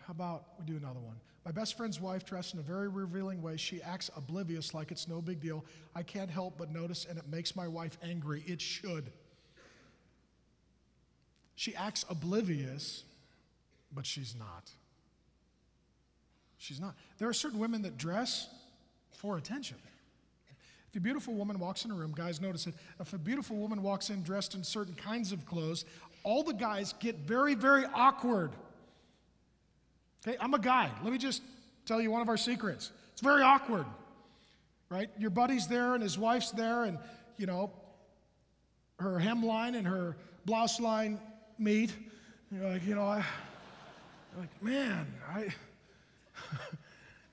how about we do another one? My best friend's wife dressed in a very revealing way. She acts oblivious like it's no big deal. I can't help but notice, and it makes my wife angry. It should. She acts oblivious, but she's not. She's not. There are certain women that dress for attention. If a beautiful woman walks in a room, guys notice it, if a beautiful woman walks in dressed in certain kinds of clothes, all the guys get very, very awkward. Okay, I'm a guy. Let me just tell you one of our secrets. It's very awkward, right? Your buddy's there and his wife's there and, you know, her hemline and her blouse line meet. You're like, man,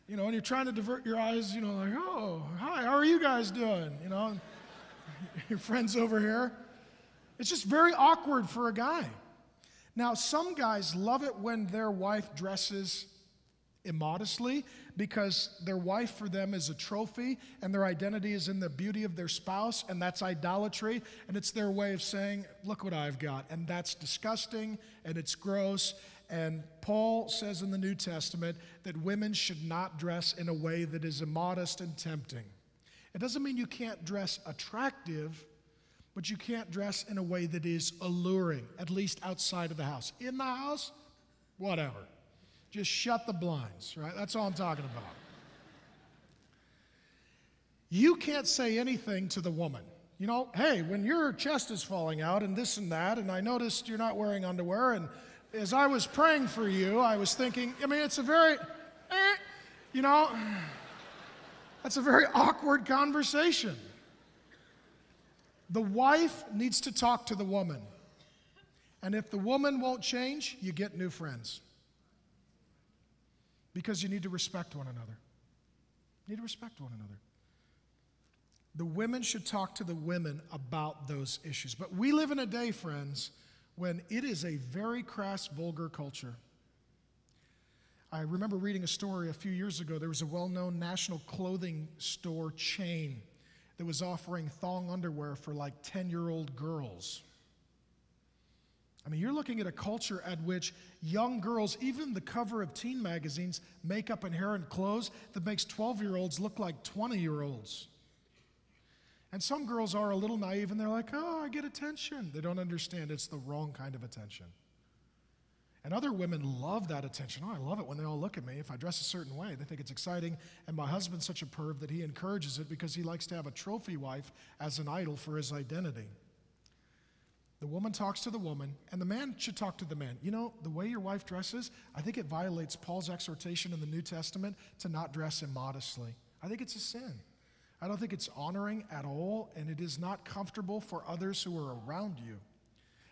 you know, and you're trying to divert your eyes, you know, like, oh, hi, how are you guys doing? You know, your friend's over here. It's just very awkward for a guy. Now, some guys love it when their wife dresses immodestly because their wife for them is a trophy and their identity is in the beauty of their spouse, and that's idolatry, and it's their way of saying, look what I've got. And that's disgusting and it's gross. And Paul says in the New Testament that women should not dress in a way that is immodest and tempting. It doesn't mean you can't dress attractive, but you can't dress in a way that is alluring, at least outside of the house. In the house, whatever. Just shut the blinds, right? That's all I'm talking about. You can't say anything to the woman. You know, hey, when your chest is falling out and this and that, and I noticed you're not wearing underwear, and as I was praying for you, I was thinking, I mean, it's a very, you know, that's a very awkward conversation. The wife needs to talk to the woman. And if the woman won't change, you get new friends. Because you need to respect one another. You need to respect one another. The women should talk to the women about those issues. But we live in a day, friends, when it is a very crass, vulgar culture. I remember reading a story a few years ago. There was a well-known national clothing store chain that was offering thong underwear for like 10-year-old girls. I mean, you're looking at a culture at which young girls, even the cover of teen magazines, makeup and hair and clothes that makes 12-year-olds look like 20-year-olds. And some girls are a little naive and they're like, oh, I get attention. They don't understand it's the wrong kind of attention. And other women love that attention. Oh, I love it when they all look at me. If I dress a certain way, they think it's exciting. And my husband's such a perv that he encourages it because he likes to have a trophy wife as an idol for his identity. The woman talks to the woman, and the man should talk to the man. You know, the way your wife dresses, I think it violates Paul's exhortation in the New Testament to not dress immodestly. I think it's a sin. I don't think it's honoring at all, and it is not comfortable for others who are around you.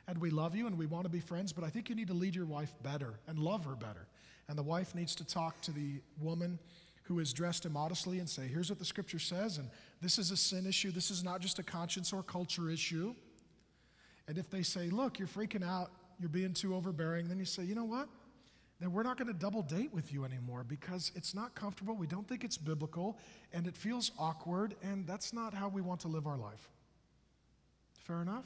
And we love you and we want to be friends, but I think you need to lead your wife better and love her better. And the wife needs to talk to the woman who is dressed immodestly and say, here's what the scripture says, and this is a sin issue. This is not just a conscience or culture issue. And if they say, look, you're freaking out, you're being too overbearing, then you say, you know what? Then we're not going to double date with you anymore because it's not comfortable, we don't think it's biblical, and it feels awkward, and that's not how we want to live our life. Fair enough?